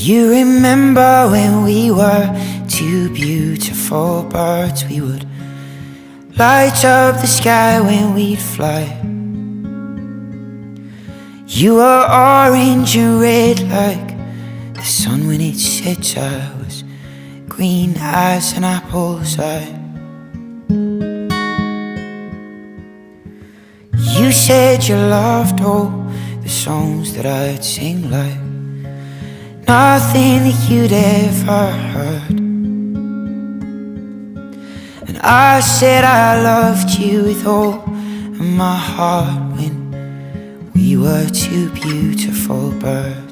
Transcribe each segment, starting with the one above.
You remember when we were two beautiful birds? We would light up the sky when we'd fly. You were orange and red like the sun when it sets. I was green as an apple's eye. You said you loved all the songs that I'd sing like nothing that you'd ever heard. And I said I loved you with all of my heart when we were two beautiful birds.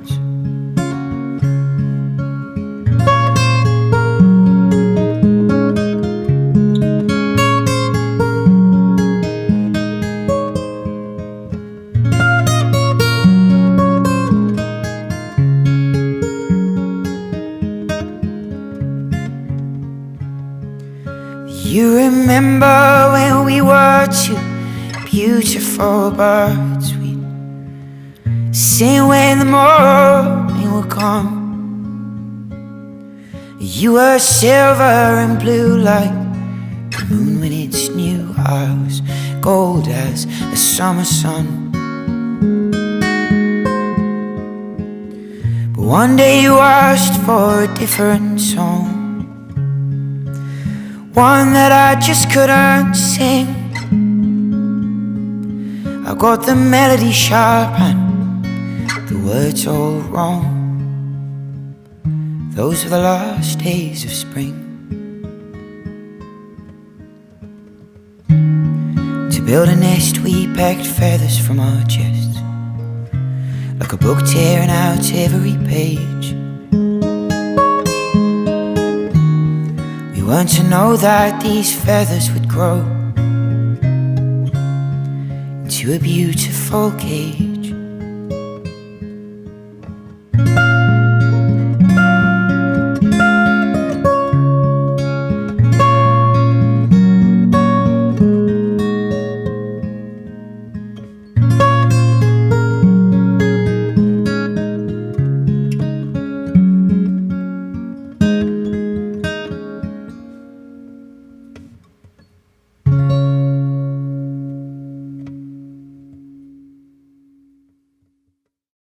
You remember when we were two beautiful birds? We'd sing when the morning would come. You were silver and blue like the moon when it's new. I was gold as the summer sun. But one day you asked for a different song, one that I just couldn't sing. I got the melody sharp and the words all wrong. Those were the last days of spring. To build a nest we pecked feathers from our chests, like a book tearing out every page. We weren't to know that these feathers would grow into a beautiful cage.